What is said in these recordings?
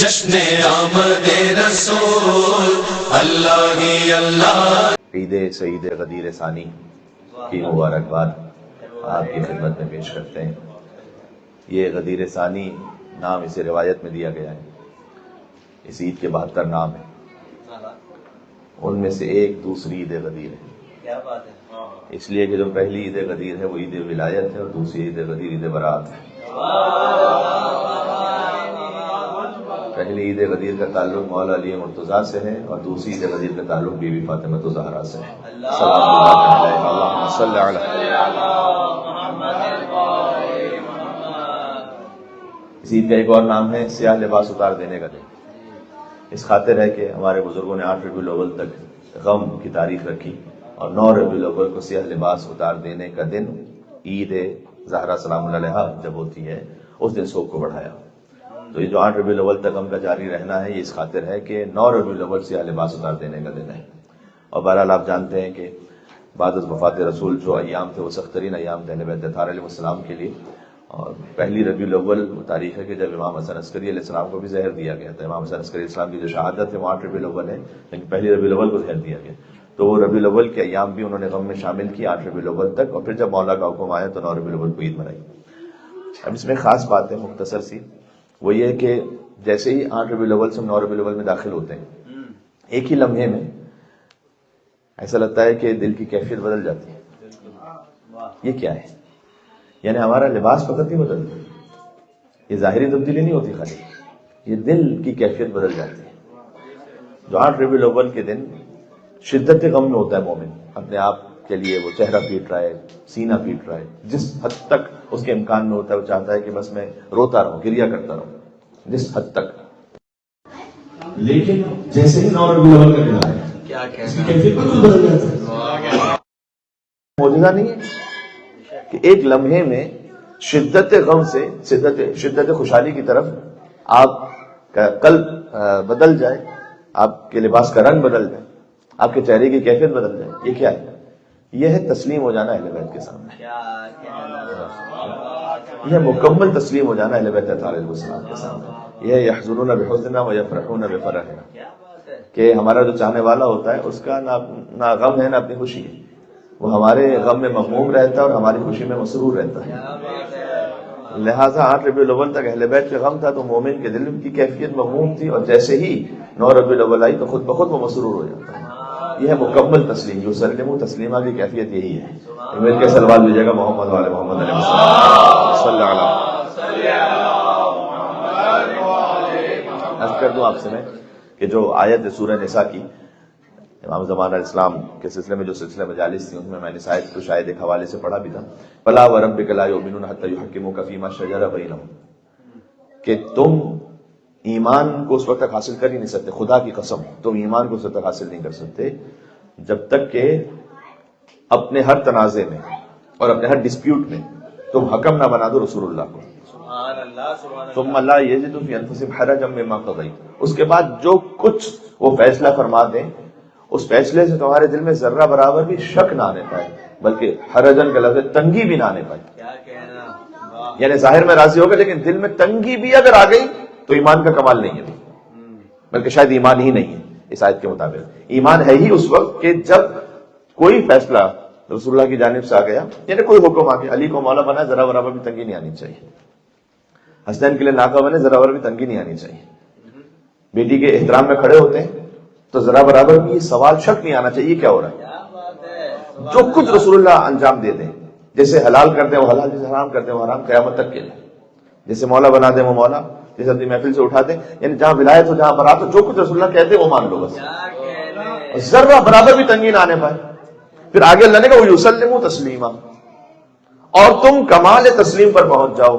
جشن آمد رسول اللہ ہی اللہ۔ عید سعید غدیر ثانی کی مبارکباد آپ کی خدمت میں پیش کرتے ہیں۔ یہ غدیر ثانی نام اسے روایت میں دیا گیا ہے۔ اس عید کے 72 نام ہیں، ان میں سے ایک دوسری عید غدیر ہے۔ کیا بات ہے! اس لیے کہ جو پہلی عید غدیر ہے وہ عید ولایت ہے، اور دوسری عید غدیر عید برات ہے۔ پہلی عید غدیر کا تعلق مولا علی مرتضیٰ سے ہے، اور دوسری عید غدیر کا تعلق بی بی فاطمہ الزہرا سے ہے۔ سلام اللہ علیہ، اللہم صلی علی۔ اس عید کا ایک اور نام ہے سیاہ لباس اتار دینے کا دن۔ اس خاطر ہے کہ ہمارے بزرگوں نے 8 ربیع الاول تک غم کی تاریخ رکھی، اور 9 ربیع الاول کو سیاہ لباس اتار دینے کا دن عید زہرا سلام اللہ علیہا جب ہوتی ہے، اس دن سوگ کو بڑھایا۔ تو یہ جو 8 ربیع الاول تک غم کا جاری رہنا ہے، یہ اس خاطر ہے کہ 9 ربیع الاول سیاہ لباس اتار دینے کا دن ہے۔ اور بہرحال آپ جانتے ہیں کہ بعد از وفات رسول جو ایام تھے وہ سخت ترین ایام تھے اہل بیت اطہار علیہ السلام کے لیے۔ اور پہلی ربیع الاول وہ تاریخ ہے کہ جب امام حسن عسکری علیہ السلام کو بھی زہر دیا گیا تھا۔ امام حسن عسکری علیہ السلام کی جو شہادت ہے وہ 8 ربیع الاول ہے، لیکن پہلی ربیع الاول کو زہر دیا گیا۔ تو وہ ربیع الاول کے ایام بھی انہوں نے غم میں شامل کی 8 ربیع الاول تک، اور پھر جب مولا کا حکم آیا تو 9 ربیع الاول کو عید منائی۔ اب اس میں خاص بات ہے مختصر سی، وہ یہ کہ جیسے ہی 8 ربیع الاول سے ہم 9 ربیع الاول میں داخل ہوتے ہیں، ایک ہی لمحے میں ایسا لگتا ہے کہ دل کی کیفیت بدل جاتی ہے۔ یہ کیا ہے؟ یعنی ہمارا لباس فقط نہیں بدلتا، یہ ظاہری تبدیلی نہیں ہوتی، خالی یہ دل کی کیفیت بدل جاتی ہے۔ جو 8 ربیع الاول کے دن شدت غم میں ہوتا ہے مومن، اپنے آپ کے لیے وہ چہرہ پیٹ رہا ہے، سینہ پیٹ رہا ہے، جس حد تک اس کے امکان میں ہوتا ہے وہ چاہتا ہے کہ بس میں روتا رہوں، گریہ کرتا رہوں، جس حد تک۔ لیکن جیسے ہی 9 ربیع الاول کا دن آیا، کیا کیفیت بالکل بدل جاتی ہے۔ معجزہ نہیں ہے کہ ایک لمحے میں شدت غم سے شدت خوشحالی کی طرف آپ کا قلب بدل جائے، آپ کے لباس کا رنگ بدل جائے، آپ کے چہرے کی کیفیت بدل جائے۔ یہ کیا ہے؟ یہ ہے تسلیم ہو جانا اہل بیت کے سامنے، یہ مکمل تسلیم ہو جانا اہل بیت اطہار علیہ السلام کے سامنے۔ یہ یحزنون بحزننا ویفرحون بفرحنا، کہ ہمارا جو چاہنے والا ہوتا ہے اس کا نہ غم ہے نہ اپنی خوشی ہے، وہ ہمارے غم میں مغموم رہتا ہے اور ہماری خوشی میں مسرور رہتا ہے۔ لہٰذا 8 ربیع الاول تک اہل بیت کا غم تھا تو مومن کے دل کی کیفیت مغموم تھی، اور جیسے ہی 9 ربیع الاول آئی تو خود بخود وہ مسرور ہو جاتا ہے۔ یہ ہے مکمل تسلیم، جو سلم تسلیمہ کی کیفیت یہی ہے۔ مل کے سلوات لیجیے گا محمد والے محمد علیہ وسلم صلی اللہ علیہ۔ عرض کر دوں آپ سے میں کہ جو آیت سورہ نساء کی امام زمان علیہ السلام کے سلسلے میں جو سلسلہ مجالس تھی، ان میں نے شاید کچھ آیت ایک حوالے سے پڑھا بھی تھا، فَلَا وَرَبِّكَ لَا يُؤْمِنُونَ حَتَّى يُحَكِّمُوكَ فِي مَا شَجَرَ بَيْنَهُمْ، کہ تم ایمان کو اس وقت تک حاصل کر ہی نہیں سکتے، خدا کی قسم تم ایمان کو اس وقت تک حاصل نہیں کر سکتے جب تک کہ اپنے ہر تنازع میں اور اپنے ہر ڈسپیوٹ میں تم حکم نہ بنا دو رسول اللہ کو۔ ثم لا يجدوا في انفسهم حرجا مما قضيت، اس کے بعد جو کچھ وہ فیصلہ فرما دیں اس فیصلے سے تمہارے دل میں ذرہ برابر بھی شک نہ آنے پائے، بلکہ حرجن کا لفظ تنگی بھی نہ آنے پائے۔ یعنی ظاہر میں راضی ہوگا لیکن دل میں تنگی بھی اگر آ گئی تو ایمان کا کمال نہیں ہے، بلکہ شاید ایمان ہی نہیں ہے۔ اس آیت کے مطابق ایمان ہے ہی اس وقت کہ جب کوئی فیصلہ رسول اللہ کی جانب سے آ گیا، یعنی کوئی حکم آ گیا، علی کو مولا بنا، ذرا برابر بھی تنگی نہیں آنی چاہیے، حسنین کے لیے ناکہ بنے، ذرا برابر بھی تنگی نہیں آنی چاہیے، بیٹی کے احترام میں کھڑے ہوتے ہیں تو ذرا برابر بھی سوال شک نہیں آنا چاہیے کیا ہو رہا ہے۔ جو کچھ رسول اللہ انجام دے دیں، جیسے حلال کر دیں وہ حلال، جیسے حرام کر دیں وہ حرام، قیامت تک کے لیے، جیسے مولا بنا دیں وہ مولا، جیسے اپنی محفل سے اٹھا دیں، یعنی جہاں ولایت ہو جہاں برات ہو، جو کچھ رسول اللہ کہتے ہیں وہ مان لو بس، ذرا برابر بھی تنگی نہ آنے پائے۔ پھر آگے اللہ نے کہا یسلموا تسلیما، اور تم کمال تسلیم پر پہنچ جاؤ۔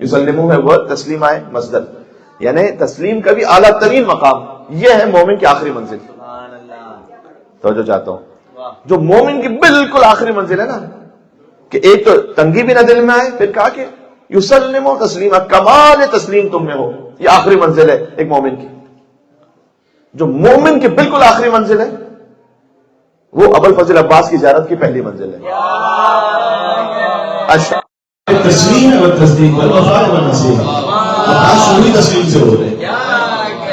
یسلموا ہے وہ تسلیم آئے مصدر، یعنی تسلیم کا بھی اعلیٰ ترین مقام، یہ ہے مومن کی آخری منزل۔ توجہ چاہتا ہوں، جو مومن کی بالکل آخری منزل ہے نا، کہ ایک تو تنگی بھی نہ دل میں آئے، پھر کہا کہ یسلموا تسلیما، کمال تسلیم تم میں ہو، یہ آخری منزل ہے ایک مومن کی۔ جو مومن کی بالکل آخری منزل ہے وہ ابوالفضل عباس کی زیارت کی پہلی منزل ہے۔ تسلیم و تصدیق والوفاء والنصیحہ، تسلیم سے ہو رہے ہیں۔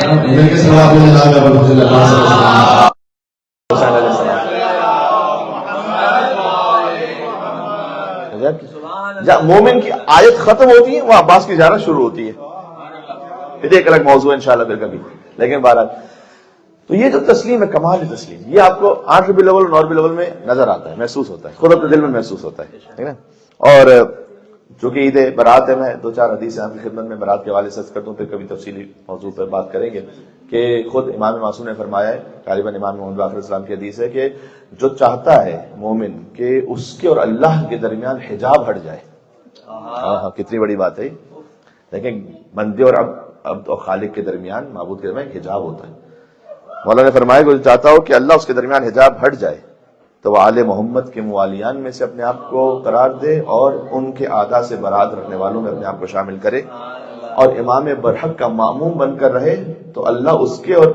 مل کے سلام بولے جناب ابو الفضل اللہ صلی اللہ علیہ وسلم. حسین علیہ السلام. جب مومن کی آیت ختم ہوتی ہے وہ عباس کی زیارت شروع ہوتی ہے. پھر ایک الگ موضوع ہے انشاءاللہ پھر کبھی. لیکن بہرحال تو یہ جو تسلیم ہے، کمال تسلیم، یہ آپ کو 8 ربیع الاول اور 9 ربیع الاول میں نظر آتا ہے، محسوس ہوتا ہے، خود اپنے دل میں محسوس ہوتا ہے، ٹھیک ہے نا. اور چونکہ عید برات ہے، میں 2-4 حدیثیں آپ کی خدمت میں برات کے حوالے سے عرض کرتا ہوں، پھر کبھی تفصیلی موضوع پر بات کریں گے. کہ خود امام معصوم نے فرمایا ہے، غالباً امام محمد باقر السلام کی حدیث ہے، کہ جو چاہتا ہے مومن کہ اس کے اور اللہ کے درمیان حجاب ہٹ جائے. ہاں کتنی بڑی بات ہے. دیکھیں بندے اور عبد اور خالق کے درمیان، معبود کے درمیان ایک حجاب ہوتا ہے. مولانا نے فرمایا کہ جو چاہتا ہو کہ اللہ اس کے درمیان حجاب ہٹ جائے تو وہ آل محمد کے موالیان میں سے اپنے آپ کو قرار دے اور ان کے اعداء سے برات رکھنے والوں میں اپنے آپ کو شامل کرے اور امام برحق کا ماموم بن کر رہے تو اللہ اس کے اور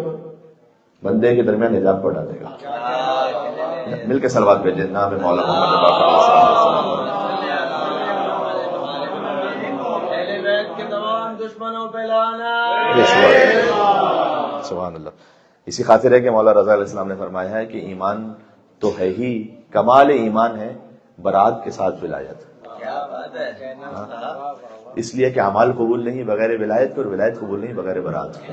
بندے کے درمیان حجاب کو ہٹا دے گا. مل کے صلوات بھیجیں نام مولا محمد باقر علیہ السلام. سبحان اللہ. اسی خاطر ہے کہ مولا رضا علیہ السلام نے فرمایا ہے کہ ایمان تو ہے ہی، کمال ایمان ہے برات کے ساتھ ولایت. اس لیے کہ اعمال قبول نہیں بغیر ولایت کے اور ولایت قبول نہیں بغیر برات کے.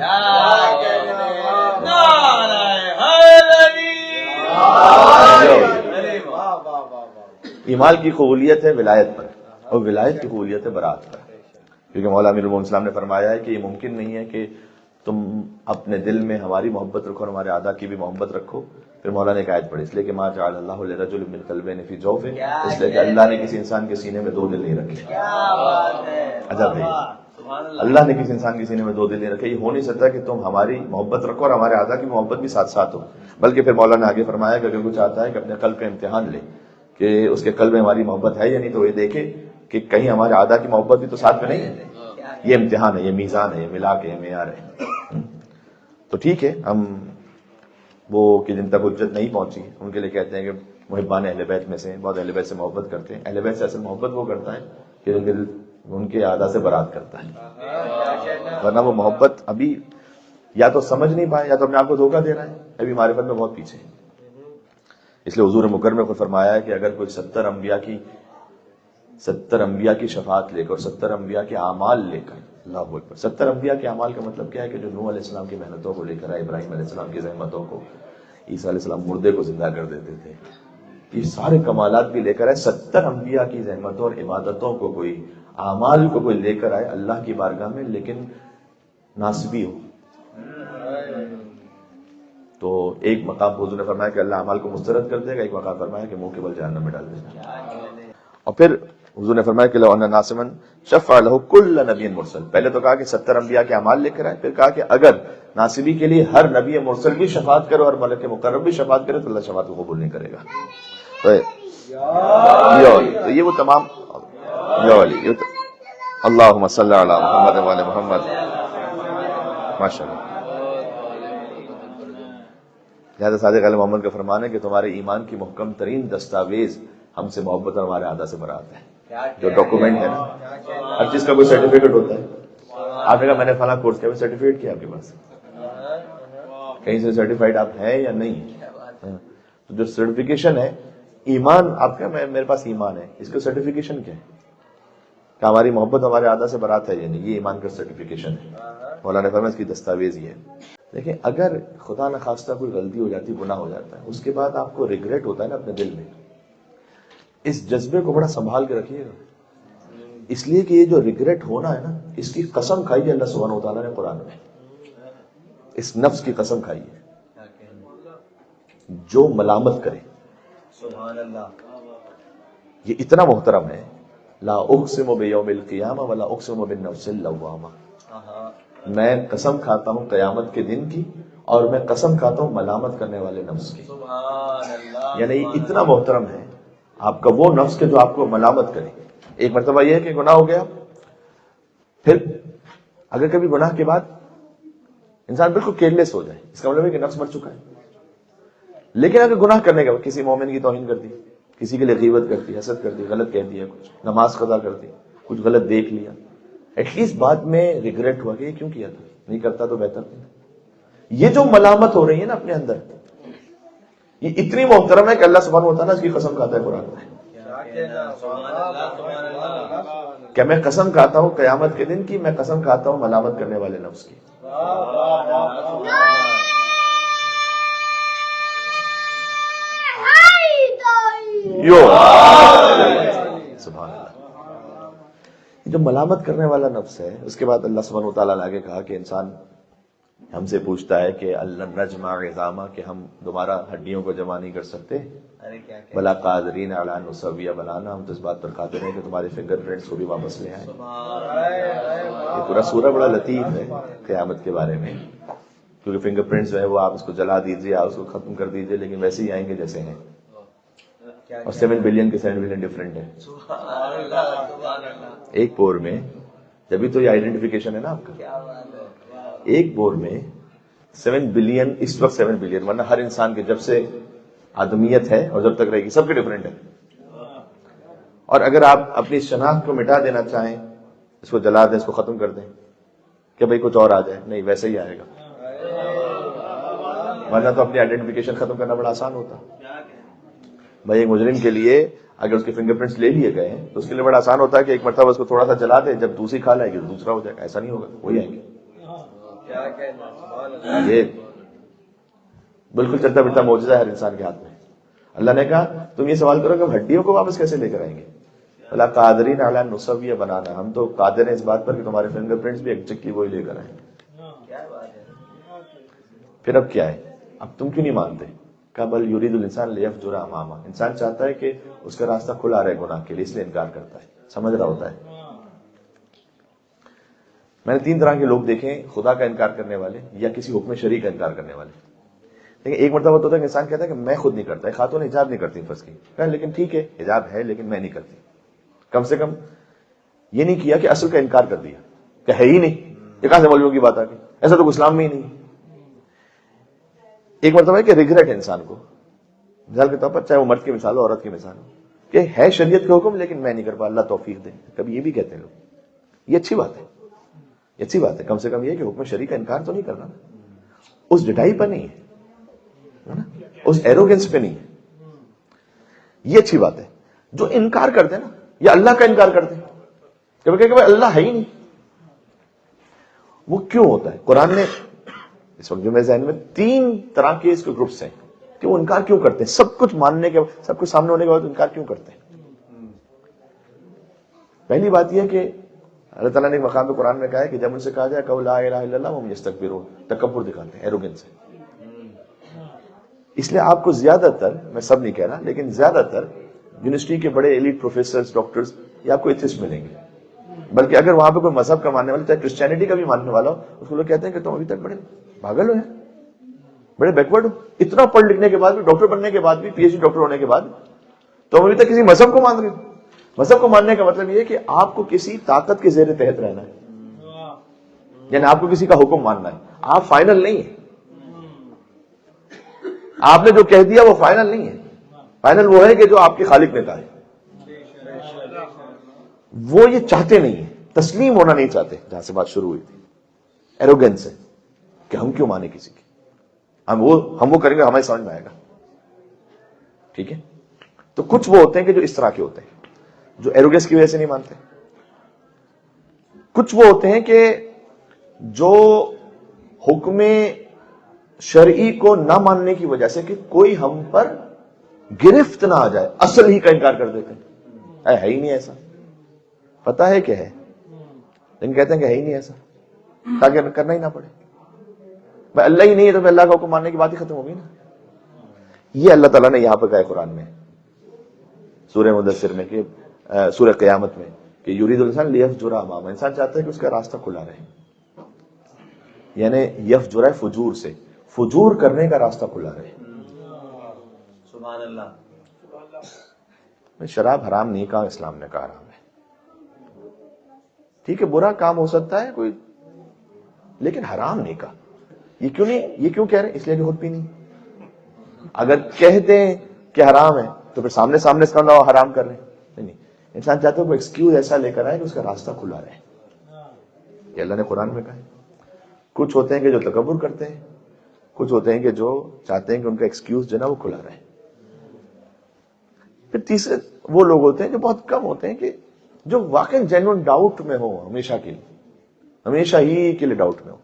ایمان کی قبولیت ہے ولایت پر اور ولایت کی قبولیت ہے برات پر. کیونکہ مولا امیر المومنین السلام نے فرمایا ہے کہ یہ ممکن نہیں ہے کہ تم اپنے دل میں ہماری محبت رکھو اور ہمارے اعداء کی بھی محبت رکھو. پھر مولا نے ایک آیت پڑھی، اس لیے کہ ما جعل اللہ لرجل من قلبین فی جوفہ، اس لیے کہ اللہ نے کسی انسان کے سینے میں 2 دل نہیں رکھے. عجب ہے، اللہ نے کسی انسان کے سینے میں 2 دل نہیں رکھے. یہ ہو نہیں سکتا کہ تم ہماری محبت رکھو اور ہمارے اعداء کی محبت بھی ساتھ ساتھ ہو. بلکہ پھر مولا نے آگے فرمایا کہ اگر کوئی چاہتا ہے کہ اپنے قلب کا امتحان لے کہ اس کے قلب میں ہماری محبت ہے یا نہیں، تو یہ دیکھے کہ کہیں ہمارے اعداء کی محبت بھی تو ساتھ میں نہیں ہے. یہ امتحان ہے، یہ میزان ہے، یہ ملا کے معیار ہے. تو ٹھیک ہے، ہم وہ کہ جن تک حجت نہیں پہنچی ان کے لیے کہتے ہیں کہ محبان اہل بیت میں سے بہت اہل بیت سے محبت کرتے ہیں. اہل بیت سے اصل محبت وہ کرتا ہے کہ ان کے اعداء سے برات کرتا ہے، ورنہ وہ محبت ابھی یا تو سمجھ نہیں پائے یا تو اپنے آپ کو دھوکہ دے رہا ہے، ابھی معرفت میں بہت پیچھے ہے. اس لیے حضور مکرم نے خود فرمایا ہے کہ اگر کوئی 70 انبیاء کی شفاعت لے کر اور 70 انبیاء کے اعمال لے کر، اللہ اکبر، 70 انبیاء کے اعمال کا مطلب کیا ہے کہ جو نوح علیہ السلام کی محنتوں کو لے کر آئے، ابراہیم علیہ السلام کی زحمتوں کو، عیسیٰ علیہ السلام مردے کو زندہ کر دیتے تھے، یہ سارے کمالات بھی لے کر آئے. 70 انبیاء کی زحمتوں اور عبادتوں کو کوئی، اعمال کو کوئی لے کر آئے اللہ کی بارگاہ میں، لیکن ناسبی ہو، تو ایک مقام حضور نے فرمایا کہ اللہ اعمال کو مسترد کر دے گا، ایک مقام فرمایا کہ منہ کے بل جہنم میں ڈال دے گا. اور پھر حضور نے فرمایا کہ لو ان ناسما شفع له كل نبی مرسل. پہلے تو کہا کہ 70 انبیاء کے اعمال لے کر آئے، پھر کہا کہ اگر ناصبی کے لیے ہر نبی مرسل بھی شفاعت کرے اور ملک مقرب بھی شفاعت کرے تو اللہ شفاعت کو قبول نہیں کرے گا. تو یہ وہ تمام اللہم صلی علی محمد وعلی محمد. ماشاءاللہ. لہذا صادق علیہ محمد کا فرمان ہے کہ تمہارے ایمان کی محکم ترین دستاویز ہم سے محبت اور ہمارے اعداء سے برات ہے. جو ڈاکومنٹ ہے نا، ہر چیز کا کوئی سرٹیفکیٹ ہوتا ہے. آپ نے کہا میں نے فلاں کورس کیا، سرٹیفکیٹ کیا آپ کے پاس؟ کہیں سے سرٹیفائڈ آپ ہیں یا نہیں؟ تو جو سرٹیفکیشن ہے ایمان، آپ کا میرے پاس ایمان ہے، اس کا سرٹیفکیشن کیا ہے کہ ہماری محبت ہمارے اعداء سے برات ہے یا نہیں، یہ ایمان کا سرٹیفکیشن ہے. مولانا نے فرمایا اس کی دستاویز یہ ہے. دیکھیں اگر خدا نخواستہ کوئی غلطی ہو جاتی، گناہ ہو جاتا ہے، اس کے بعد آپ کو ریگریٹ ہوتا ہے نا اپنے دل میں، اس جذبے کو بڑا سنبھال کے رکھیے گا. اس لیے کہ یہ جو ریگریٹ ہونا ہے نا، اس کی قسم کھائی ہے اللہ سبحانہ و تعالیٰ نے قرآن میں، اس نفس کی قسم کھائی ہے جو ملامت کرے. سبحان اللہ. یہ اتنا محترم ہے، لا اقسم بیوم القیامہ ولا اقسم بالنفس اللوامہ. میں قسم کھاتا ہوں قیامت کے دن کی اور میں قسم کھاتا ہوں ملامت کرنے والے نفس کی. یعنی یہ اتنا محترم ہے آپ کا وہ نفس کے جو آپ کو ملامت کرے. ایک مرتبہ یہ ہے کہ گناہ ہو گیا، پھر اگر کبھی گناہ کے بعد انسان بالکل کیئرلیس ہو جائے، اس کا مطلب ہے کہ نفس مر چکا ہے. لیکن اگر گناہ کرنے کے بعد کسی مومن کی توہین کر دی، کسی کے لیے غیبت کر دی، حسد کر دی، غلط کہہ دیا، کچھ نماز قضا کر دی، کچھ غلط دیکھ لیا، ایٹ لیسٹ بعد میں ریگریٹ ہوا کہ یہ کیوں کیا تھا، نہیں کرتا تو بہتر تھا. یہ جو ملامت ہو رہی ہے نا اپنے اندر، یہ اتنی محترم ہے کہ اللہ سبحانہ و تعالیٰ اس کی قسم کھاتا ہے قرآن میں کہ میں قسم کھاتا ہوں قیامت کے دن کی، میں قسم کھاتا ہوں ملامت کرنے والے نفس کی. سبحان اللہ. جو ملامت کرنے والا نفس ہے، اس کے بعد اللہ سبحانہ و تعالیٰ نے آگے کہا کہ انسان ہم سے پوچھتا ہے کہ اللہ نجمع عظاما، کہ ہم دوبارہ ہڈیوں کو جمع نہیں کر سکتے، بلا قادرین علی ان نسوی بنانا، ہم تو اس بات پر قادر ہیں کہ تمہارے فنگر پرنٹس کو بھی واپس لے آئیں. یہ پورا سورہ بڑا لطیف ہے قیامت کے بارے میں، کیونکہ فنگر پرنٹس جو ہے وہ آپ اس کو جلا دیجیے، آپ اس کو ختم کر دیجیے، لیکن ویسے ہی آئیں گے جیسے ہیں. اور 7 بلین کے 7 بلین ڈفرینٹ ہے ایک پور میں. جبھی تو یہ آئیڈینٹیفیکیشن ہے نا آپ کا. ایک پور میں 7 بلین، اس وقت 7 بلین، ورنہ ہر انسان کے جب سے آدمیت ہے اور جب تک رہے گی سب کے ڈفرینٹ ہے. اور اگر آپ اپنی شناخت کو مٹا دینا چاہیں، اس کو جلا دیں، اس کو ختم کر دیں کہ بھئی کچھ اور آ جائے، نہیں ویسے ہی آئے گا. ورنہ تو اپنی آئیڈینٹیفیکیشن ختم کرنا بڑا آسان ہوتا. بھائی ایک مجرم کے لیے اگر اس کے فنگر پرنٹس لے لیے گئے ہیں تو اس کے لیے بڑا آسان ہوتا ہے کہ ایک مرتبہ اس کو تھوڑا سا جلا دے، جب دوسری کھال آئے گی تو دوسرا ہو جائے گا. ایسا نہیں ہوگا، وہی آئیں گے. یہ بالکل چلتا پھرتا معجزہ ہے ہر انسان کے ہاتھ میں. اللہ نے کہا تم یہ سوال کرو کہ ہم ہڈیوں کو واپس کیسے لے کر آئیں گے؟ اللہ قادرین علی ان نسوی بنانا، ہم تو قادر ہیں اس بات پر کہ تمہارے فنگر پرنٹس بھی ایک چکی وہی لے کر آئیں. پھر اب کیا ہے؟ اب تم کیوں نہیں مانتے؟ کہ بل یرید الانسان لیفجر امامہ، انسان چاہتا ہے کہ اس کا راستہ کھلا رہے گناہ کے لیے، اس لیے انکار کرتا ہے. سمجھ رہا ہوتا ہے. میں نے 3 طرح کے لوگ دیکھے، خدا کا انکار کرنے والے یا کسی حکم شرعی کا انکار کرنے والے. لیکن ایک مرتبہ تو ہوتا ہے کہ انسان کہتا ہے کہ میں خود نہیں کرتا. خاتون حجاب نہیں کرتی فرض کی، لیکن ٹھیک ہے حجاب ہے لیکن میں نہیں کرتی. کم سے کم یہ نہیں کیا کہ اصل کا انکار کر دیا کہ ہے ہی نہیں، یہ کہاں سے مولویوں کی بات آ گئی، ایسا تو اسلام میں ہی نہیں. ایک مرتبہ ہے کہ ریگریٹ ہے انسان کو، مثال کے طور پر چاہے وہ مرد کی مثال ہو عورت کی مثال ہو، کہ ہے شریعت کا حکم لیکن میں نہیں کر پا، اللہ توفیق دے. کبھی یہ بھی کہتے ہیں لوگ. یہ اچھی بات ہے، یہ اچھی بات ہے. کم سے کم یہ کہ حکم شرعی کا انکار تو نہیں کرنا، اس ڈٹائی پر نہیں ہے، اس ایروگنس پہ نہیں ہے. یہ اچھی بات ہے. جو انکار کرتے ہیں نا، یا اللہ کا انکار کرتے ہیں کہ بھائی اللہ ہے ہی نہیں. وہ کیوں ہوتا ہے؟ قرآن نے اس وقت جو میرے ذہن میں 3 طرح کے اس کے گروپس ہیں کہ وہ انکار کیوں کرتے ہیں. سب کچھ ماننے کے بعد، سب کچھ سامنے ہونے کے بعد انکار کیوں کرتے ہیں؟ پہلی بات یہ کہ اللہ تعالیٰ نے ایک مقام پہ قرآن میں کہا ہے کہ جب ان سے کہا جائے کہ لا الہ الا اللہ وهم یستکبرون، تکبر دکھاتے ہیں، ایروگنس ہے. اس لیے آپ کو زیادہ تر، میں سب نہیں کہہ رہا لیکن زیادہ تر یونیورسٹی کے بڑے ایلیٹ پروفیسرز، ڈاکٹرز، یہ آپ کو ایتھسٹ ملیں گے. بلکہ اگر وہاں پہ کوئی مذہب کا ماننے والا، چاہے کرسچینٹی کا بھی ماننے والا ہو، اس کو لوگ کہتے ہیں کہ تم ابھی تک بڑے پاگل ہو، بڑے بیکورڈ ہو. اتنا پڑھ لکھنے کے بعد بھی، ڈاکٹر بننے کے بعد بھی، پی ایچ ڈی ڈاکٹر ہونے کے بعد تو ابھی تک کسی مذہب کو مان رہے ہو. مذہب کو ماننے کا مطلب یہ ہے کہ آپ کو کسی طاقت کے زیر تحت رہنا ہے، یعنی آپ کو کسی کا حکم ماننا ہے. آپ فائنل نہیں ہے. آپ نے جو کہہ دیا وہ فائنل نہیں ہے. فائنل وہ ہے کہ جو آپ کے خالق نے کہا ہے. وہ یہ چاہتے نہیں ہیں، تسلیم ہونا نہیں چاہتے. جہاں سے بات شروع ہوئی تھی ایروگنس ہے کہ ہم کیوں مانے کسی کی، ہم وہ کریں گے، ہمیں سمجھ میں آئے گا. ٹھیک ہے. تو کچھ وہ ہوتے ہیں کہ جو اس طرح کے ہوتے ہیں، جو ایروگنس کی وجہ سے نہیں مانتے. کچھ وہ ہوتے ہیں کہ جو حکم شرعی کو نہ ماننے کی وجہ سے کہ کوئی ہم پر گرفت نہ آ جائے، اصل ہی کا انکار کر دیتے ہیں. ہے ہی نہیں ایسا، پتا ہے کہ ہے لیکن کہتے ہیں کہ ہے ہی نہیں ایسا، تاکہ کرنا ہی نہ پڑے. بھائی اللہ ہی نہیں ہے تو اللہ کا حکم ماننے کی بات ہی ختم ہو گئی نا. یہ اللہ تعالیٰ نے یہاں پہ کہا ہے قرآن میں، سورہ مدثر میں، کہ سورہ قیامت میں، کہ یرید الانسان لیفجر امامہ، انسان چاہتا ہے کہ اس کا راستہ کھلا رہے. یعنی یفجر ہے فجور سے، فجور کرنے کا راستہ کھلا رہے. سبحان اللہ. شراب حرام نہیں کہا، اسلام نے کہا حرام ہے. ٹھیک ہے، برا کام ہو سکتا ہے کوئی، لیکن حرام نہیں کہا. یہ کیوں کہہ رہے ہیں؟ اس لیے کہ خود پینی. اگر کہہ دیں کہ حرام ہے تو پھر سامنے اس کا حرام کر رہے ہیں. نہیں، انسان چاہتا ہے کوئی ایکسکیوز ایسا لے کر آئے کہ اس کا راستہ کھلا رہے. یہ اللہ نے قرآن میں کہا ہے. کچھ ہوتے ہیں کہ جو تکبر کرتے ہیں، کچھ ہوتے ہیں کہ جو چاہتے ہیں کہ ان کا ایکسکیوز جو ہے نا وہ کھلا رہے. پھر تیسرے وہ لوگ ہوتے ہیں جو بہت کم ہوتے ہیں کہ جو واقعی جینوئن ڈاؤٹ میں ہو ہمیشہ کے لیے, ہمیشہ ہی کے لیے ڈاؤٹ میں ہو.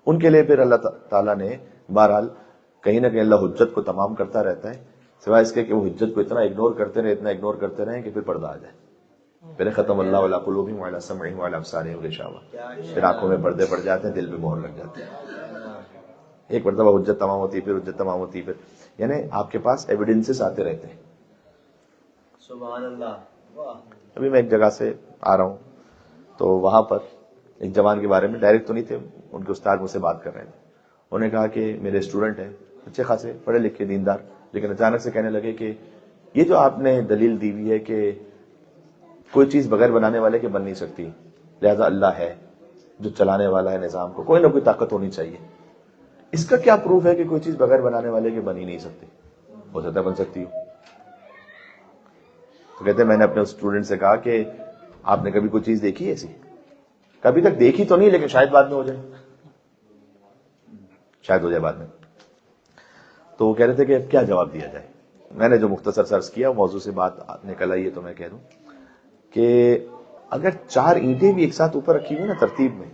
ان کے لیے پھر اللہ تعالیٰ نے بہرحال کہیں نہ کہیں اللہ حجت کو تمام کرتا رہتا ہے, سوائے اس کے کہ وہ حجت کو اتنا اگنور کرتے رہے, اتنا اگنور کرتے رہیں کہ پھر پردہ آ جائے. پھر ختم اللہ علی قلوبہم وعلی سمعہم وعلی ابصارہم غشاوہ, پھر آنکھوں میں پردے پڑ جاتے ہیں, دل پہ مہر لگ جاتے ہیں. ایک مرتبہ حجت تمام ہوتی ہے, پھر حجت تمام ہوتی ہے, پھر یعنی آپ کے پاس ایویڈنسز آتے رہتے ہیں. سبحان اللہ. ابھی میں ایک جگہ سے آ رہا ہوں تو وہاں پر ایک جوان کے بارے میں, ڈائریکٹ تو نہیں تھے, ان کے استاد مجھ سے بات کر رہے تھے. انہوں نے کہا کہ میرے اسٹوڈنٹ ہیں اچھے خاصے پڑھے لکھے دیندار, لیکن اچانک سے کہنے لگے کہ یہ جو آپ نے دلیل دی ہوئی ہے کہ کوئی چیز بغیر بنانے والے کے بن نہیں سکتی, لہذا اللہ ہے جو چلانے والا ہے نظام کو, کوئی نہ کوئی طاقت ہونی چاہیے, اس کا کیا پروف ہے کہ کوئی چیز بغیر بنانے والے کے بن ہی نہیں سکتی؟ ہو سکتا ہے بن سکتی ہو. تو کہتے ہیں میں نے اپنے اسٹوڈنٹ سے کہا کہ آپ نے کبھی کوئی چیز دیکھی ایسی؟ کبھی تک دیکھی تو نہیں, لیکن شاید بعد میں ہو جائے, شاید ہو جائے بعد میں. تو وہ کہہ رہے تھے کہ کیا جواب دیا جائے. میں نے جو مختصر سرچ کیا موضوع سے بات نکل آئی ہے, تو میں کہہ دوں کہ اگر 4 اینٹیں بھی ایک ساتھ اوپر رکھی ہوئی نا ترتیب میں,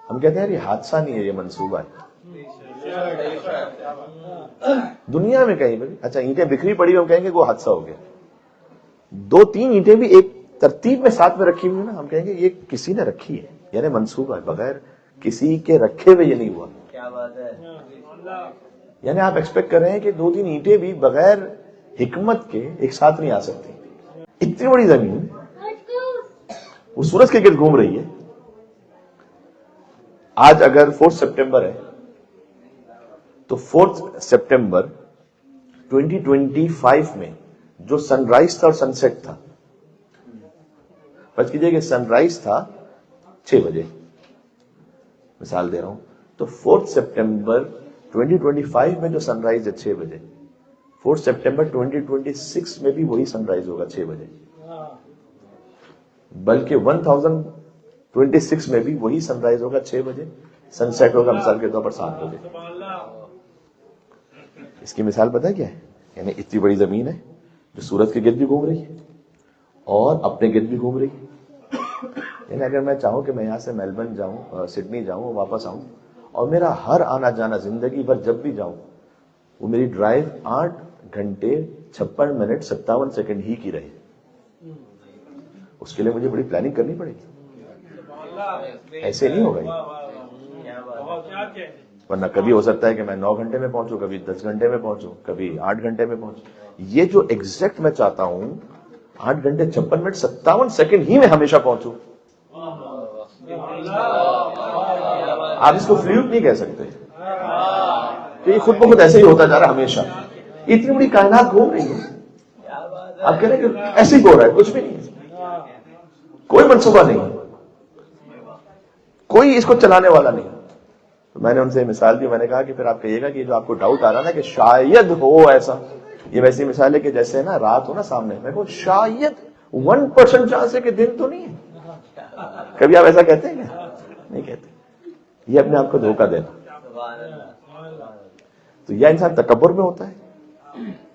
ہم کہتے ہیں یار یہ حادثہ نہیں ہے, یہ منصوبہ ہے. دنیا میں کہیں بھی اچھا اینٹیں بکھری پڑی ہم کہیں گے وہ حادثہ ہو گیا. 2-3 اینٹیں بھی ایک ترتیب میں ساتھ میں رکھی ہوئی نا, ہم کہیں گے یہ کسی نے رکھی ہے, یعنی منصوبہ ہے, بغیر کسی کے رکھے ہوئے یہ نہیں ہوا. کیا بات ہے. یعنی آپ ایکسپیکٹ کر رہے ہیں کہ 2-3 اینٹیں بھی بغیر حکمت کے ایک ساتھ نہیں آ سکتی. اتنی بڑی زمین وہ سورج کے گرد گھوم رہی ہے. آج اگر 4 سپٹمبر ہے تو 4 سپٹمبر 2025 میں جو سن رائز تھا اور سن سیٹ تھا, فرض کیجئے کہ سن رائز تھا 6 بجے, مثال دے رہا ہوں, تو 4 سپٹمبر 2025 میں جو سن رائز ہے 6 بجے, 4 سپٹمبر 2026 میں بھی وہی سن رائز ہوگا 6 بجے, بلکہ 1026 میں بھی وہی سن رائز ہوگا 6 بجے, سن سیٹ ہوگا مثال کے طور پر 7 بجے. اس کی مثال پتہ ہے کیا ہے؟ یعنی اتنی بڑی زمین ہے جو سورج کے گرد بھی گھوم رہی ہے اور اپنے گرد بھی گھوم رہی ہے. یعنی اگر میں چاہوں کہ میں یہاں سے میلبرن جاؤں, سڈنی جاؤں, واپس آؤں, اور میرا ہر آنا جانا زندگی بھر جب بھی جاؤں وہ میری ڈرائیو 8 گھنٹے 56 منٹ 57 سیکنڈ ہی کی رہے, اس کے لیے مجھے بڑی پلاننگ کرنی پڑے گی. ایسے نہیں ہوگا یہ, ورنہ کبھی ہو سکتا ہے کہ میں 9 گھنٹے میں پہنچوں, کبھی 10 گھنٹے میں پہنچوں, کبھی 8 گھنٹے میں پہنچوں. یہ جو ایگزیکٹ میں چاہتا ہوں 8 گھنٹے 56 منٹ 57 سیکنڈ ہی میں ہمیشہ پہنچوں. آپ اس کو فلوک نہیں کہہ سکتے کہ یہ خود بخود ایسے ہی ہوتا جا رہا ہمیشہ. اتنی بڑی کائنات گھوم رہی ہے, آپ کہہ رہے ہیں کہ ایسے ہی ہو رہا ہے, کچھ بھی نہیں, کوئی منصوبہ نہیں, کوئی اس کو چلانے والا نہیں. میں نے ان سے مثال دی, میں نے کہا کہ پھر آپ کہیے گا کہ جو آپ کو ڈاؤٹ آ رہا نا کہ شاید ہو ایسا, یہ ویسی مثال ہے کہ جیسے نا رات ہو نا سامنے, میں کہوں شاید 1% چانس ہے کہ دن تو نہیں ہے. کبھی آپ ایسا کہتے ہیں کیا؟ نہیں کہتے. یہ اپنے آپ کو دھوکہ دینا. تو یا انسان تکبر میں ہوتا ہے,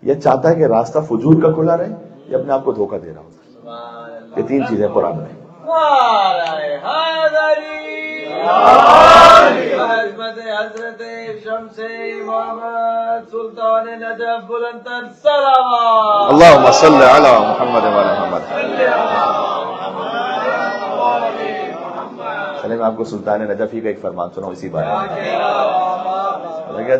یا چاہتا ہے کہ راستہ فجور کا کھلا رہے, یا اپنے آپ کو دھوکہ دے رہا ہوتا ہے. یہ 3 چیزیں قرآن میں. حضرت شمس محمد سلطان نجف بلندر سلام. اللہم صلی علی محمد وعلی محمد. چلے میں آپ کو سلطان نجف ہی کا ایک فرمان سناؤں اسی بارے میں.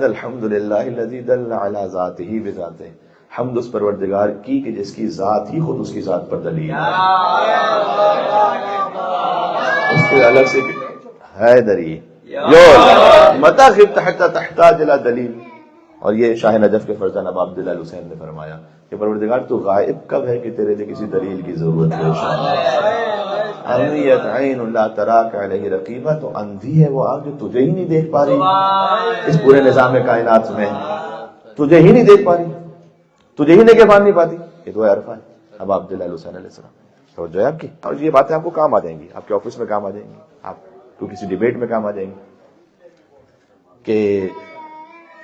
الحمدللہ الذی دل علی ذاتہ بذاتہ, حمد اس پروردگار کی کہ جس کی ذات ہی خود اس کی ذات پر دلیل ہے. اس کے الگ سے حیدری متا خبت حتی تحتاج الی دلیل. اور یہ شاہ نجف کے فرزند ابا عبداللہ الحسین نے فرمایا کہ پروردگار تو غائب کب ہے کہ تیرے لیے کسی دلیل کی ضرورت ہے. امیت عین لا تراک علیہ رقیبہ, تو اندھی ہے وہ آنکھ جو تجھے ہی نہیں دیکھ پا رہی اس پورے نظام کائنات میں, تجھے ہی نہیں دیکھ پا رہی, تجھے ہی نگہبان نہیں پاتی. یہ تو عرفہ ہے ابا عبداللہ الحسین علیہ السلام. توجہ ہے آپ کی, اور یہ باتیں آپ کو کام آ جائیں گی, آپ کے آفس میں کام آ جائیں گی, آپ کو کسی ڈیبیٹ میں کام آ جائیں گی. کہ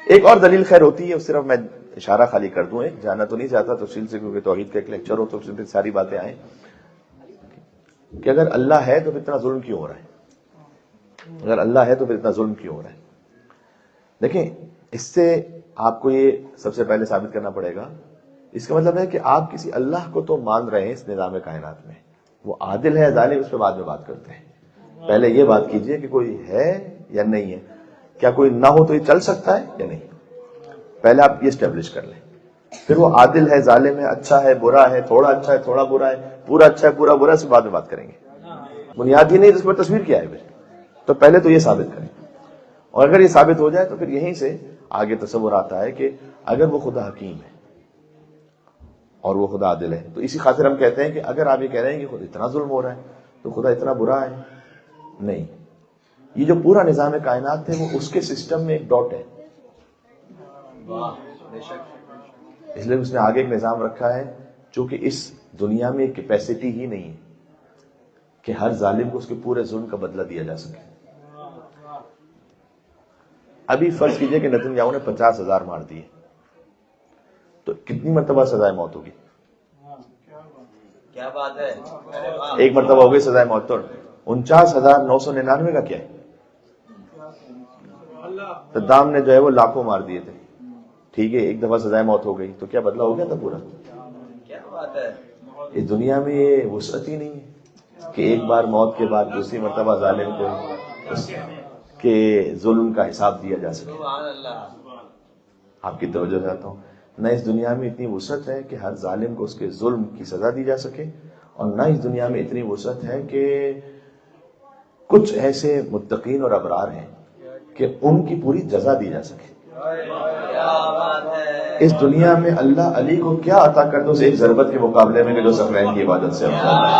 ایک اور دلیل خیر ہوتی ہے، صرف میں اشارہ خالی کر دوں، ایک جانا تو نہیں چاہتا تفصیل سے کیونکہ توحید کا ایک لیکچر ہو تو اس میں ساری باتیں آئیں، کہ اگر اللہ ہے تو پھر اتنا ظلم کیوں ہو رہا ہے؟ اگر اللہ ہے تو پھر اتنا ظلم کیوں ہو رہا ہے؟ دیکھیں، اس سے آپ کو یہ سب سے پہلے ثابت کرنا پڑے گا، اس کا مطلب ہے کہ آپ کسی اللہ کو تو مان رہے ہیں اس نظام کائنات میں، وہ عادل ہے ظالم اس پہ بعد میں بات کرتے ہیں، پہلے یہ بات کیجئے کہ کوئی ہے یا نہیں ہے، کیا کوئی نہ ہو تو یہ چل سکتا ہے یا نہیں، پہلے آپ یہ اسٹیبلش کر لیں، پھر وہ عادل ہے ظالم ہے اچھا ہے برا ہے تھوڑا اچھا ہے تھوڑا برا ہے پورا اچھا ہے پورا برا ہے، اس بعد میں بات کریں گے، بنیاد ہی نہیں اس پر تصویر کیا ہے پھر، تو پہلے تو یہ ثابت کریں، اور اگر یہ ثابت ہو جائے تو پھر یہیں سے آگے تصور آتا ہے کہ اگر وہ خدا حکیم ہے اور وہ خدا عادل ہے، تو اسی خاطر ہم کہتے ہیں کہ اگر آپ یہ کہہ رہے ہیں کہ خود اتنا ظلم ہو رہا ہے تو خدا اتنا برا ہے، نہیں، یہ جو پورا نظام کائنات ہے وہ اس کے سسٹم میں ایک ڈاٹ ہے، اس لیے اس نے آگے ایک نظام رکھا ہے جو کہ اس دنیا میں کیپیسٹی ہی نہیں ہے کہ ہر ظالم کو اس کے پورے ظلم کا بدلہ دیا جا سکے۔ ابھی فرض کیجئے کہ نتن یاہو نے 50,000 مار دیے تو کتنی مرتبہ سزائے موت ہوگی؟ کیا بات ہے، ایک مرتبہ ہو گئی سزائے موت، تو 49,999 کا کیا ہے؟ صدام نے جو ہے وہ لاکھوں مار دیے تھے، ٹھیک ہے، ایک دفعہ سزائے موت ہو گئی تو کیا بدلہ ہو گیا تھا پورا؟ کیا بات ہے، اس دنیا میں یہ وسعت ہی نہیں ہے کہ ایک بار موت کے بعد دوسری مرتبہ ظالم کو اس کے ظلم کا حساب دیا جا سکے۔ سبحان اللہ، آپ کی توجہ چاہتا ہوں، نہ اس دنیا میں اتنی وسعت ہے کہ ہر ظالم کو اس کے ظلم کی سزا دی جا سکے، اور نہ اس دنیا میں اتنی وسعت ہے کہ کچھ ایسے متقین اور ابرار ہیں کہ ان کی پوری جزا دی جا سکے۔ کیا بات ہے، اس دنیا میں اللہ علی کو کیا عطا کر دے اس ایک ضربت کے مقابلے میں کہ جو ثقلین کی عبادت سے افضل ہے۔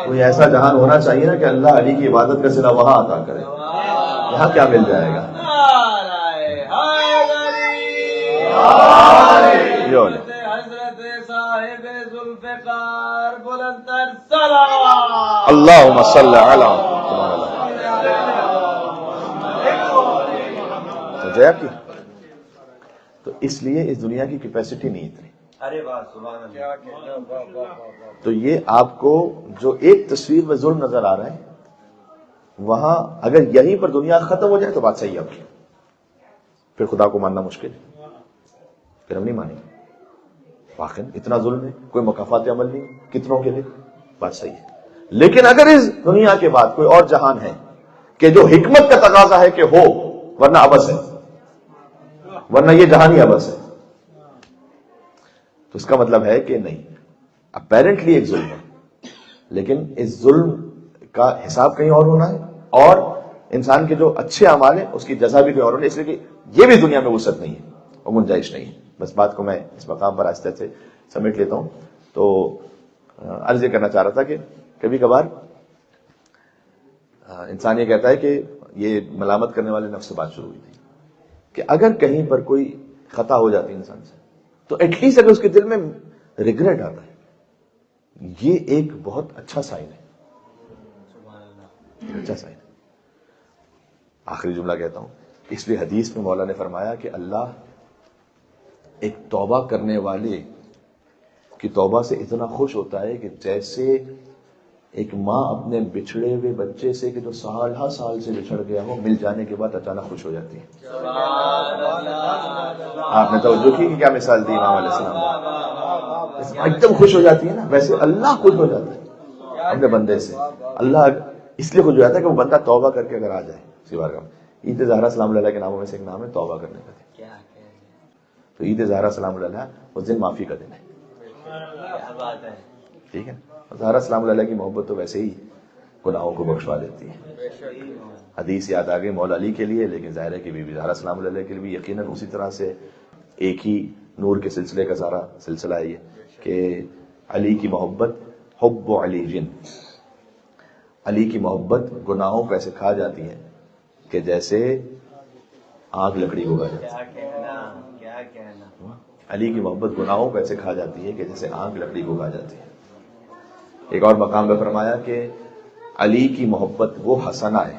کوئی ایسا جہان ہونا چاہیے نا کہ اللہ علی کی عبادت کا صلہ وہاں عطا کرے، یہاں کیا مل جائے گا؟ حضرت صاحب ذوالفقار بلند تر صلوات، اللہم صلی علی سمجھا کی، تو اس لیے اس دنیا کی کیپیسٹی نہیں اتنی، ارے واہ سبحان اللہ، تو یہ آپ کو جو ایک تصویر میں ظلم نظر آ رہا ہے وہاں اگر یہیں پر دنیا ختم ہو جائے تو بات صحیح ہے آپ کی، پھر خدا کو ماننا مشکل ہے، پھر ہم نہیں مانیں گے، واقعی اتنا ظلم ہے، کوئی مکافات عمل نہیں کتنوں کے لیے، بات صحیح ہے، لیکن اگر اس دنیا کے بعد کوئی اور جہان ہے کہ جو حکمت کا تقاضا ہے کہ ہو ورنہ عبث ہے، ورنہ یہ جہان ہی عبث ہے، تو اس کا مطلب ہے کہ نہیں، اپیرنٹلی ایک ظلم ہے لیکن اس ظلم کا حساب کہیں اور ہونا ہے، اور انسان کے جو اچھے اعمال ہیں اس کی جزا بھی کہیں اور ہونی ہے، اس لیے کہ یہ بھی دنیا میں وسعت نہیں ہے اور گنجائش نہیں ہے۔ بس بات کو میں اس مقام پر آہستہ سے سمیٹ لیتا ہوں، تو عرض یہ کرنا چاہ رہا تھا کہ کبھی کبھار انسان یہ کہتا ہے کہ یہ ملامت کرنے والے نفس سے بات شروع ہوئی تھی کہ اگر کہیں پر کوئی خطا ہو جاتی ہے انسان سے تو ایٹ لیسٹ اگر اس کے دل میں ریگریٹ آتا ہے، یہ ایک بہت اچھا سائن ہے، اچھا سائن ہے۔ آخری جملہ کہتا ہوں، اس لیے حدیث میں مولا نے فرمایا کہ اللہ ایک توبہ کرنے والے کی توبہ سے اتنا خوش ہوتا ہے کہ جیسے ایک ماں اپنے بچھڑے ہوئے بچے سے کہ جو سال سال سے بچھڑ گیا ہو مل جانے کے بعد اچانک خوش ہو جاتی ہے۔ آپ نے توجہ کی کہ کیا مثال دی امام علیہ السلام، ایک دم خوش ہو جاتی ہے نا، ویسے اللہ خوش ہو جاتا ہے اپنے بندے سے، اللہ اس لیے خوش ہو جاتا ہے کہ وہ بندہ توبہ کر کے اگر آ جائے اسی بار کا۔ عید زہرا سلام علیہ کے ناموں میں سے ایک نام ہے توبہ کرنے کا دن، تو عید زہرا سلام علیہ اس دن معافی کا دن ہے، ٹھیک ہے۔ زہرا سلام علیہ کی محبت تو ویسے ہی گناہوں کو بخشوا دیتی ہے۔ حدیث یاد آ گئی مولا علی کے لیے، لیکن ظاہر ہے کہ بی بی زہرا سلام علیہ کے لیے بھی یقیناً اسی طرح سے ایک ہی نور کے سلسلے کا سارا سلسلہ ہے یہ کہ علی کی محبت، حب علی جن، علی کی محبت گناہوں کو ایسے کھا جاتی ہے کہ جیسے آگ لکڑی کو کھا جاتی ہے۔ کیا کہنا، علی کی محبت گناہوں کو ایسے کھا جاتی ہے کہ جیسے آگ لکڑی کو کھا جاتی ہے۔ ایک اور مقام میں فرمایا کہ علی کی محبت وہ حسنہ ہے،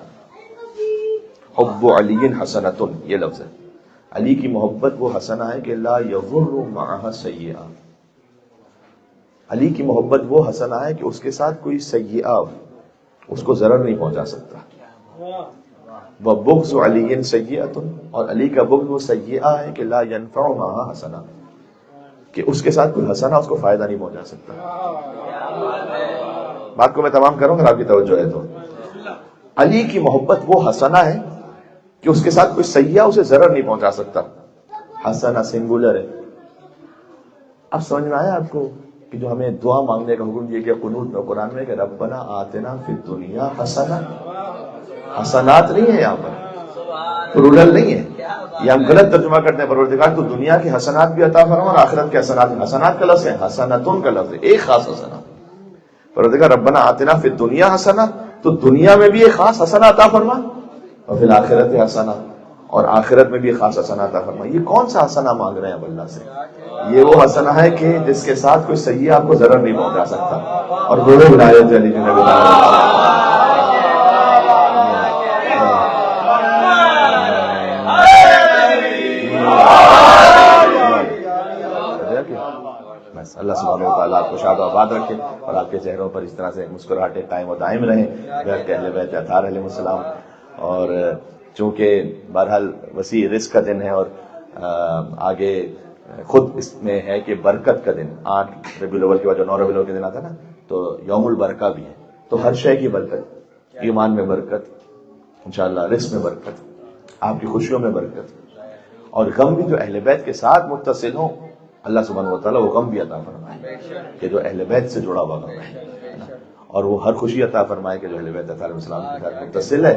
حب علی حسنۃ، یہ لفظ ہے، علی کی محبت وہ حسنہ ہے کہ لا یضر معها سیئہ، علی کی محبت وہ حسنہ ہے کہ اس کے ساتھ کوئی سیئہ اس کو ضرر نہیں پہنچا سکتا. وبغض علی سیئۃ، اور علی کا بغض وہ سیئہ ہے کہ لا ینفع معها حسنہ، کہ اس کے ساتھ کوئی حسنہ اس کو فائدہ نہیں پہنچا سکتا. بات کو میں تمام کروں اگر آپ کی توجہ ہے تو. علی کی محبت وہ حسنہ ہے کہ اس کے ساتھ کوئی سیئہ اسے ضرر نہیں پہنچا سکتا. حسنہ سنگولر ہے. اب سمجھ میں آیا آپ کو کہ جو ہمیں دعا مانگنے کا حکم دیا گیا قنوت میں قرآن میں کہ ربنا آتنا فی الدنیا حسنہ، حسنات نہیں ہے یہاں پر، پلورل نہیں ہے، یہ ہم غلط ترجمہ کرتے ہیں. پروردگار تو دنیا کی حسنات بھی عطا فرما اور آخرت کے حسنات، حسنات کا لفظ ہے، حسنتن کا لفظ ہے، ایک خاص حسنہ. پروردگار ربنا آتنا فی الدنیا حسنہ، تو دنیا میں بھی ایک خاص حسنہ عطا فرما، اور پھر آخرت حسنہ، اور آخرت میں بھی ایک خاص حسنہ عطا فرما. یہ کون سا حسنہ مانگ رہے ہیں اب اللہ سے؟ یہ وہ حسنہ ہے کہ جس کے ساتھ کوئی سیئہ آپ کو ضرر نہیں پہنچا سکتا. اور وہ ولایت علی نے بتایا. اللہ سبحانہ و تعالیٰ آپ کو شاد و آباد رکھے اور آپ کے چہروں پر اس طرح سے مسکراہٹیں قائم و دائم رہیں. اہل بیت اطہار علیہ السلام. اور چونکہ بہرحال وسیع رزق کا دن ہے اور آگے خود اس میں ہے کہ برکت کا دن، 8 ربیع الاول کے بعد جو 9 ربیع الاول کے دن آتا ہے نا، تو یوم البرکہ بھی ہے. تو ہر شے کی برکت، ایمان میں برکت، انشاءاللہ رزق میں برکت، آپ کی خوشیوں میں برکت، اور غم بھی جو اہل بیت کے ساتھ متصل ہوں اللہ سبحانہ و تعالیٰ وہ غم بھی عطا فرمائے کہ جو اہل بیت سے جڑا ہوا غم ہے، اور وہ ہر خوشی عطا فرمائے کہ جو اہل بیت علیہ السلام کے ساتھ متصل ہے.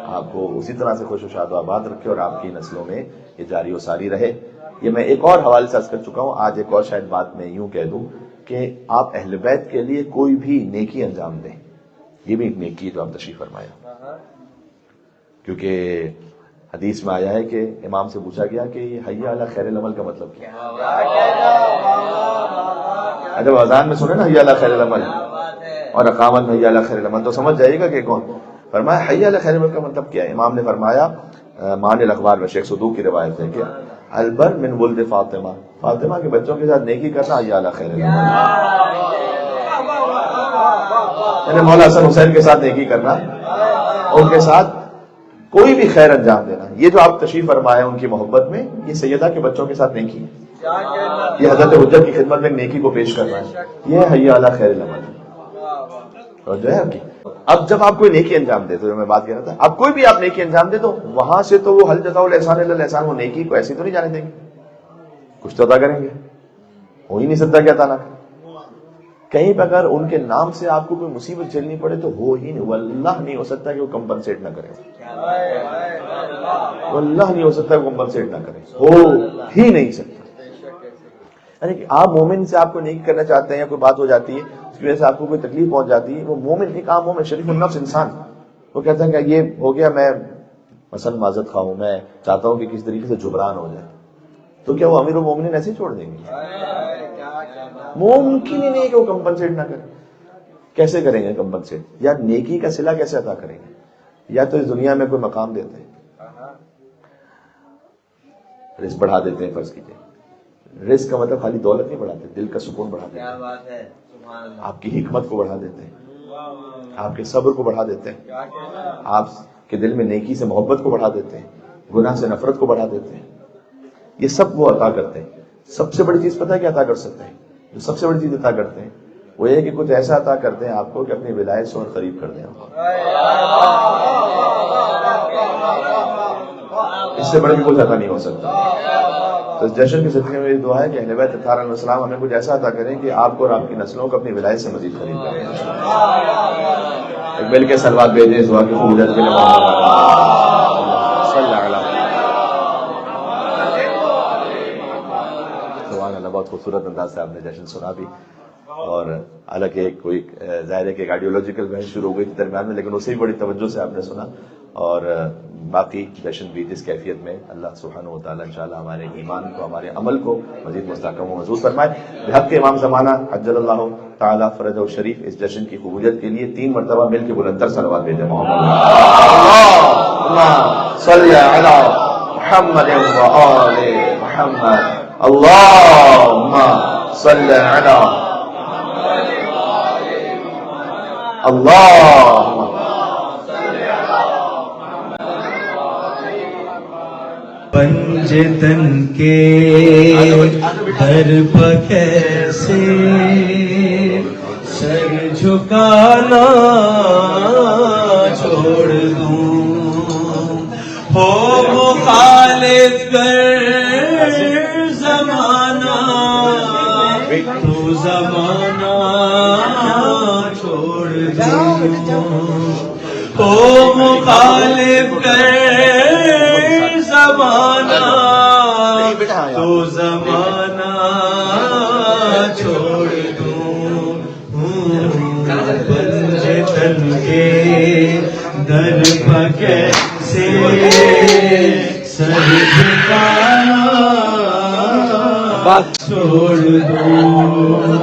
آپ کو اسی طرح سے خوش و شاد و آباد رکھے اور آپ کی نسلوں میں یہ جاری و ساری رہے. یہ میں ایک اور حوالے سے عرض کر چکا ہوں، آج ایک اور شاید بات میں یوں کہہ دوں کہ آپ اہل بیت کے لیے کوئی بھی نیکی انجام دیں، یہ بھی ایک نیکی جو آپ تشریف فرمایا. کیونکہ حدیث میں آیا ہے کہ امام سے پوچھا گیا کہ یہ حی علی خیر العمل کا مطلب کیا ہے؟ جب اذان میں سنے نا حی علی خیر العمل اور اقامت میں حی علی خیر العمل تو سمجھ جائے گا کہ کون. فرمایا حی علی خیر العمل کا مطلب کیا ہے؟ امام نے فرمایا، مان الاخبار میں شیخ صدوق کی روایت ہے کہ البر من ولد فاطمہ، فاطمہ کے بچوں کے ساتھ نیکی کرنا حی علی خیر العمل، یعنی مولا حسن حسین کے ساتھ نیکی کرنا، ان کے ساتھ کوئی بھی خیر انجام دینا. یہ جو آپ تشریف فرمائے ان کی محبت میں، یہ سیدہ کے بچوں کے ساتھ نیکی ہے، یہ حضرت حجت کی خدمت میں نیکی کو پیش کرنا ہے، یہ حی علی خیر العمل. اور جو ہے آپ کی اب جب آپ کوئی نیکی انجام دے، تو جو میں بات کہہ رہا تھا، اب کوئی بھی آپ نیکی انجام دے تو وہاں سے تو وہ حل جزاء الاحسان الا الاحسان، وہ نیکی کو ایسی تو نہیں جانے دیں گے، کچھ تو عطا کریں گے. ہو ہی نہیں سکتا کہ عطا نہ کریں. کہیں پہ اگر ان کے نام سے آپ کو کوئی مصیبت جھیلنی پڑے تو ہو ہی نہیں، واللہ نہیں ہو سکتا کہ وہ کمپنسیٹ نہ کرے، واللہ نہیں ہو سکتا کہ کمپنسیٹ نہ کرے، ہو ہی نہیں سکتا. یعنی کہ آپ مومن سے آپ کو نیکی کرنا چاہتے ہیں یا کوئی بات ہو جاتی ہے اس کی وجہ سے آپ کو کوئی تکلیف پہنچ جاتی ہے، وہ مومن ایک عام مومن شریف النفس انسان وہ کہتا ہے کہ یہ ہو گیا، میں مثلا معذرت خواہ ہوں، میں چاہتا ہوں کہ کس طریقے سے جبران ہو جائے، تو کیا وہ امیر المومنین ایسے ہی چھوڑ دیں گے؟ ممکن ہی نہیں کہ وہ کمپنسیٹ نہ کریں. کیسے کریں گے کمپنسیٹ؟ یا نیکی کا صلہ کیسے عطا کریں گے؟ یا تو اس دنیا میں کوئی مقام دیتے ہیں، رزق بڑھا دیتے ہیں، فرض کیجیے رزق کا مطلب خالی دولت نہیں بڑھاتے، دل کا سکون بڑھا دیتے ہیں، آپ کی حکمت کو بڑھا دیتے ہیں، آپ کے صبر کو بڑھا دیتے ہیں، آپ کے دل میں نیکی سے محبت کو بڑھا دیتے ہیں، گناہ سے نفرت کو بڑھا دیتے ہیں. یہ سب وہ عطا کرتے ہیں. سب سے بڑی چیز پتہ ہے کیا عطا کر سکتے ہیں؟ جو سب سے بڑی چیز عطا کرتے ہیں وہ یہ کہ کچھ ایسا عطا کرتے ہیں آپ کو کہ اپنی ولایت سے اور قریب کر دیں. اس سے بڑے بھی کچھ عطا نہیں ہو سکتا. تو اس جشن کے سلسلے میں یہ دعا ہے کہ اہل بیت اطہار علیہ السلام ہمیں کچھ ایسا عطا کریں کہ آپ کو اور آپ کی نسلوں کو اپنی ولایت سے مزید قریب کریں. ایک مل کے سلوات بھیجیں اس دعا کی قبولیت کے لیے. بہت خوبصورت انداز سے آپ نے جشن سنا بھی، اور حالانکہ کوئی ظاہر ہے کہ ایک آئیڈیولوجیکل بحث شروع ہو گئی تھی درمیان میں، لیکن اسے بھی بڑی توجہ سے آپ نے سنا. اور باقی جشن بھی جس کیفیت میں اللہ سبحانہ و تعالیٰ انشاءاللہ ہمارے ایمان کو، ہمارے عمل کو مزید مستحکم و مضبوط فرمائے. بحق کے امام زمانہ عجل اللہ تعالیٰ فرجہ شریف اس جشن کی قبولیت کے لیے 3 مرتبہ مل کے بلندتر صلوات بھیجیں. محمد صل على محمد وآل محمد اللهم صل على اللهم پنجتن کے در پکیسے سر جھکانا چھوڑ دوں ہو مخالف کر زمانہ تو زمانہ چھوڑ دوں ہو مخالف کر زمانہ تو زمانہ چھوڑ دوں پنجتن کے در پکیسے سر جھکانا چھوڑ دوں